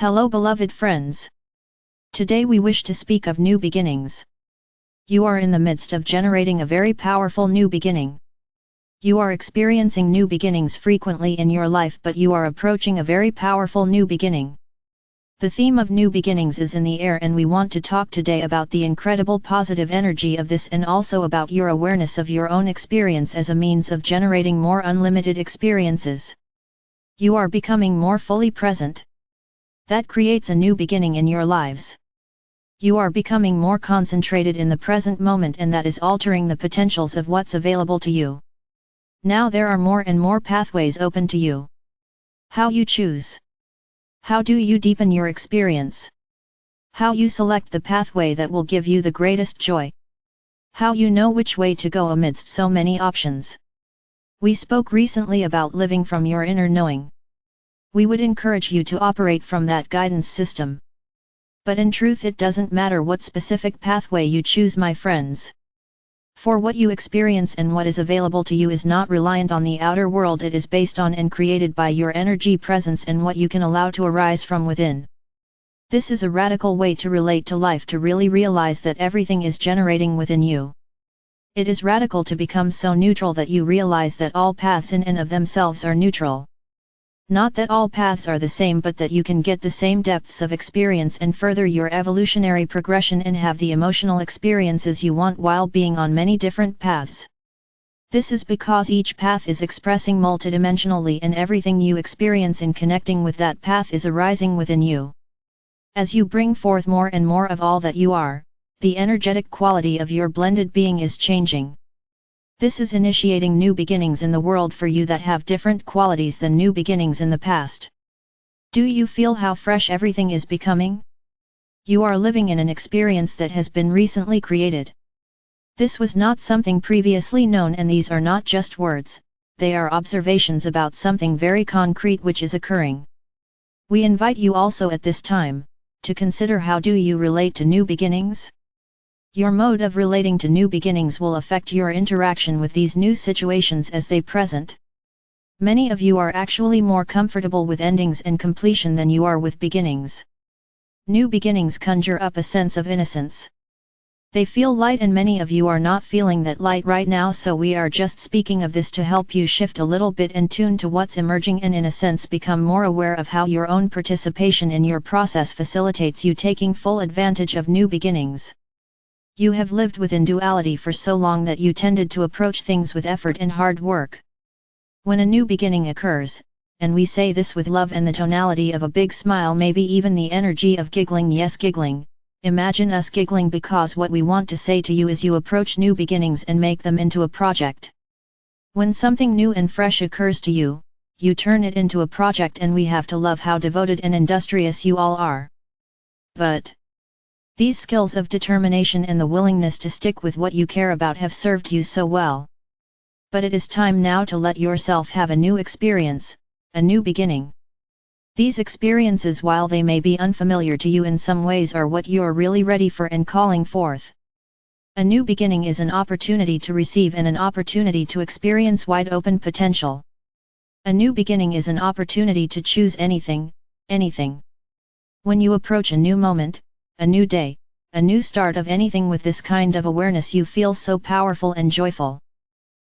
Hello beloved friends. Today we wish to speak of new beginnings. You are in the midst of generating a very powerful new beginning. You are experiencing new beginnings frequently in your life, but you are approaching a very powerful new beginning. The theme of new beginnings is in the air, and we want to talk today about the incredible positive energy of this and also about your awareness of your own experience as a means of generating more unlimited experiences. You are becoming more fully present. That creates a new beginning in your lives. You are becoming more concentrated in the present moment, and that is altering the potentials of what's available to you. Now there are more and more pathways open to you. How you choose. How do you deepen your experience? How you select the pathway that will give you the greatest joy. How you know which way to go amidst so many options. We spoke recently about living from your inner knowing. We would encourage you to operate from that guidance system. But in truth, it doesn't matter what specific pathway you choose, my friends. For what you experience and what is available to you is not reliant on the outer world, it is based on and created by your energy presence and what you can allow to arise from within. This is a radical way to relate to life, to really realize that everything is generating within you. It is radical to become so neutral that you realize that all paths in and of themselves are neutral. Not that all paths are the same, but that you can get the same depths of experience and further your evolutionary progression and have the emotional experiences you want while being on many different paths. This is because each path is expressing multidimensionally, and everything you experience in connecting with that path is arising within you. As you bring forth more and more of all that you are, the energetic quality of your blended being is changing. This is initiating new beginnings in the world for you that have different qualities than new beginnings in the past. Do you feel how fresh everything is becoming? You are living in an experience that has been recently created. This was not something previously known, and these are not just words, they are observations about something very concrete which is occurring. We invite you also at this time, to consider how do you relate to new beginnings? Your mode of relating to new beginnings will affect your interaction with these new situations as they present. Many of you are actually more comfortable with endings and completion than you are with beginnings. New beginnings conjure up a sense of innocence. They feel light, and many of you are not feeling that light right now, so we are just speaking of this to help you shift a little bit and tune to what's emerging, and in a sense become more aware of how your own participation in your process facilitates you taking full advantage of new beginnings. You have lived within duality for so long that you tended to approach things with effort and hard work. When a new beginning occurs, and we say this with love and the tonality of a big smile, maybe even the energy of giggling, yes, giggling, imagine us giggling because what we want to say to you is you approach new beginnings and make them into a project. When something new and fresh occurs to you, you turn it into a project, and we have to love how devoted and industrious you all are. But these skills of determination and the willingness to stick with what you care about have served you so well. But it is time now to let yourself have a new experience, a new beginning. These experiences, while they may be unfamiliar to you in some ways, are what you are really ready for and calling forth. A new beginning is an opportunity to receive and an opportunity to experience wide open potential. A new beginning is an opportunity to choose anything, anything. When you approach a new moment, a new day, a new start of anything with this kind of awareness, you feel so powerful and joyful.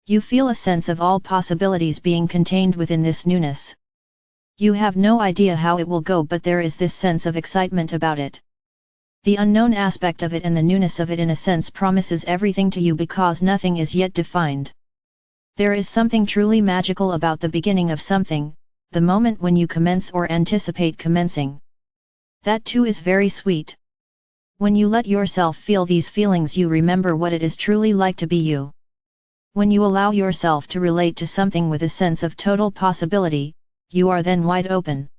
You feel a sense of all possibilities being contained within this newness. You have no idea how it will go, but there is this sense of excitement about it. The unknown aspect of it and the newness of it in a sense promises everything to you because nothing is yet defined. There is something truly magical about the beginning of something, the moment when you commence or anticipate commencing. That too is very sweet. When you let yourself feel these feelings, you remember what it is truly like to be you. When you allow yourself to relate to something with a sense of total possibility, you are then wide open.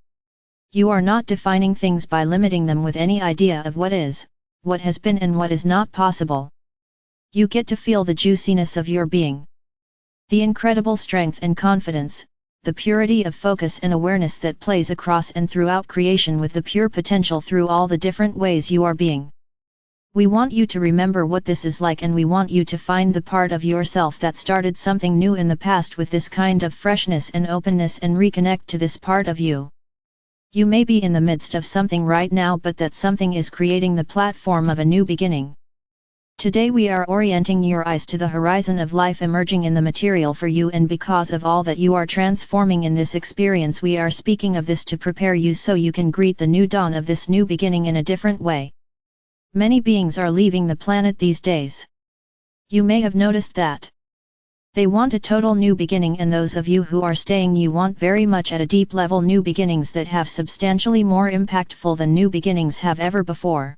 You are not defining things by limiting them with any idea of what is, what has been, and what is not possible. You get to feel the juiciness of your being. The incredible strength and confidence, the purity of focus and awareness that plays across and throughout creation with the pure potential through all the different ways you are being. We want you to remember what this is like, and we want you to find the part of yourself that started something new in the past with this kind of freshness and openness, and reconnect to this part of you. You may be in the midst of something right now, but that something is creating the platform of a new beginning. Today we are orienting your eyes to the horizon of life emerging in the material for you, and because of all that you are transforming in this experience, we are speaking of this to prepare you so you can greet the new dawn of this new beginning in a different way. Many beings are leaving the planet these days. You may have noticed that. They want a total new beginning, and those of you who are staying, you want very much at a deep level new beginnings that have substantially more impactful than new beginnings have ever before.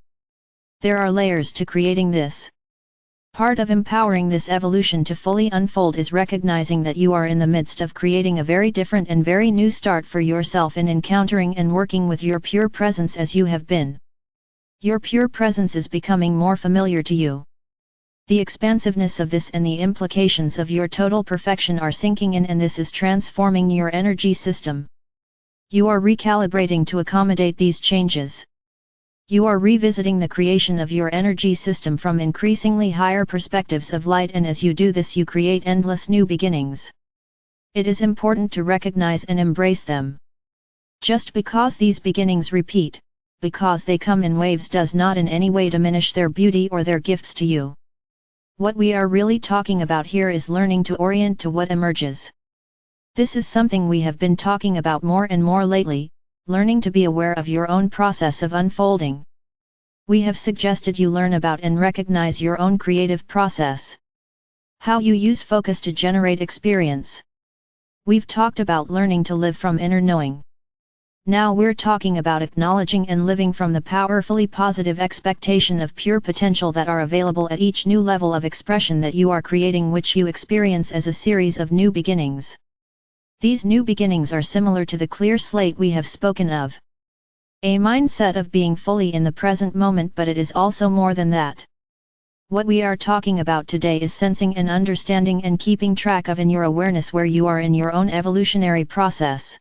There are layers to creating this. Part of empowering this evolution to fully unfold is recognizing that you are in the midst of creating a very different and very new start for yourself in encountering and working with your pure presence as you have been. Your pure presence is becoming more familiar to you. The expansiveness of this and the implications of your total perfection are sinking in, and this is transforming your energy system. You are recalibrating to accommodate these changes. You are revisiting the creation of your energy system from increasingly higher perspectives of light, and as you do this, you create endless new beginnings. It is important to recognize and embrace them. Just because these beginnings repeat, because they come in waves, does not in any way diminish their beauty or their gifts to you. What we are really talking about here is learning to orient to what emerges. This is something we have been talking about more and more lately, learning to be aware of your own process of unfolding. We have suggested you learn about and recognize your own creative process. How you use focus to generate experience. We've talked about learning to live from inner knowing. Now we're talking about acknowledging and living from the powerfully positive expectation of pure potential that are available at each new level of expression that you are creating, which you experience as a series of new beginnings. These new beginnings are similar to the clear slate we have spoken of. A mindset of being fully in the present moment, but it is also more than that. What we are talking about today is sensing and understanding and keeping track of in your awareness where you are in your own evolutionary process.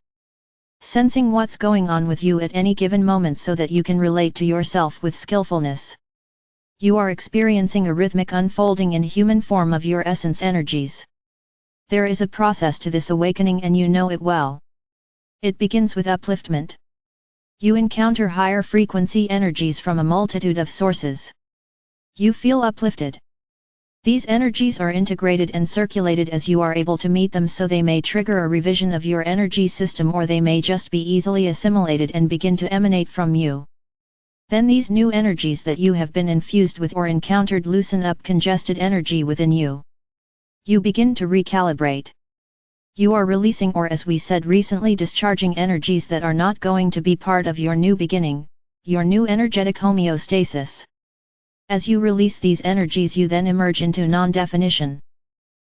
Sensing what's going on with you at any given moment so that you can relate to yourself with skillfulness. You are experiencing a rhythmic unfolding in human form of your essence energies. There is a process to this awakening, and you know it well. It begins with upliftment. You encounter higher frequency energies from a multitude of sources. You feel uplifted. These energies are integrated and circulated as you are able to meet them, so they may trigger a revision of your energy system, or they may just be easily assimilated and begin to emanate from you. Then these new energies that you have been infused with or encountered loosen up congested energy within you. You begin to recalibrate. You are releasing, or as we said recently, discharging energies that are not going to be part of your new beginning, your new energetic homeostasis. As you release these energies, you then emerge into non-definition.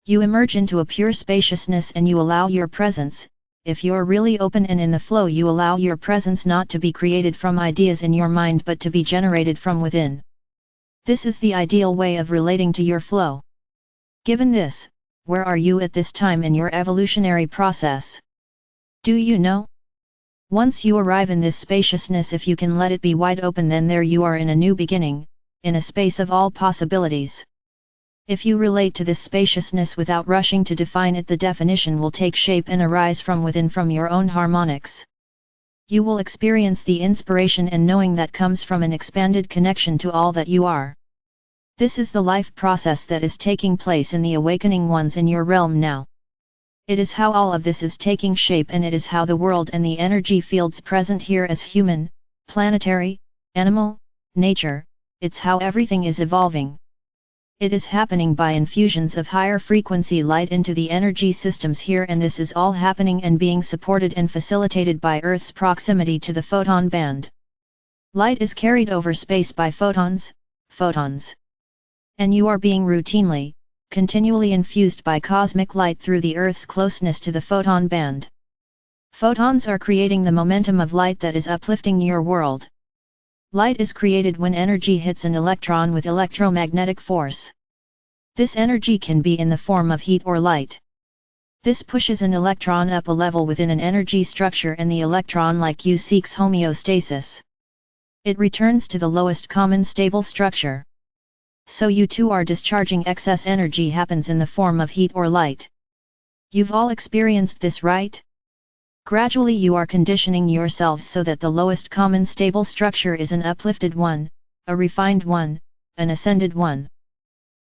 You emerge into a pure spaciousness, and you allow your presence, if you're really open and in the flow, you allow your presence not to be created from ideas in your mind but to be generated from within. This is the ideal way of relating to your flow. Given this, where are you at this time in your evolutionary process? Do you know? Once you arrive in this spaciousness, if you can let it be wide open, then there you are in a new beginning, in a space of all possibilities. If you relate to this spaciousness without rushing to define it, the definition will take shape and arise from within, from your own harmonics. You will experience the inspiration and knowing that comes from an expanded connection to all that you are. This is the life process that is taking place in the awakening ones in your realm now. It is how all of this is taking shape, and it is how the world and the energy fields present here as human, planetary, animal, nature, it's how everything is evolving. It is happening by infusions of higher frequency light into the energy systems here, and this is all happening and being supported and facilitated by Earth's proximity to the photon band. Light is carried over space by photons. And you are being routinely, continually infused by cosmic light through the Earth's closeness to the photon band. Photons are creating the momentum of light that is uplifting your world. Light is created when energy hits an electron with electromagnetic force. This energy can be in the form of heat or light. This pushes an electron up a level within an energy structure, and the electron, like you, seeks homeostasis. It returns to the lowest common stable structure. So you too are discharging excess energy, happens in the form of heat or light. You've all experienced this, right? Gradually you are conditioning yourselves so that the lowest common stable structure is an uplifted one, a refined one, an ascended one.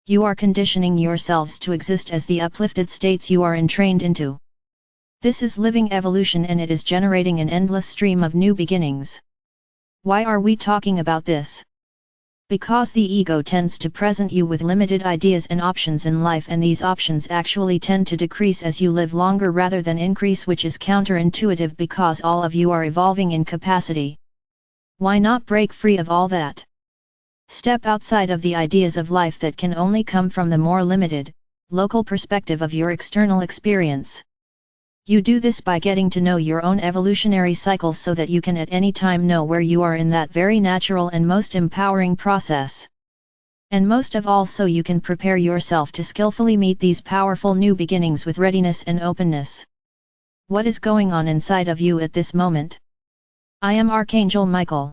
You are conditioning yourselves to exist as the uplifted states you are entrained into. This is living evolution, and it is generating an endless stream of new beginnings. Why are we talking about this? Because the ego tends to present you with limited ideas and options in life, and these options actually tend to decrease as you live longer rather than increase, which is counterintuitive because all of you are evolving in capacity. Why not break free of all that? Step outside of the ideas of life that can only come from the more limited, local perspective of your external experience. You do this by getting to know your own evolutionary cycle so that you can at any time know where you are in that very natural and most empowering process. And most of all, so you can prepare yourself to skillfully meet these powerful new beginnings with readiness and openness. What is going on inside of you at this moment? I am Archangel Michael.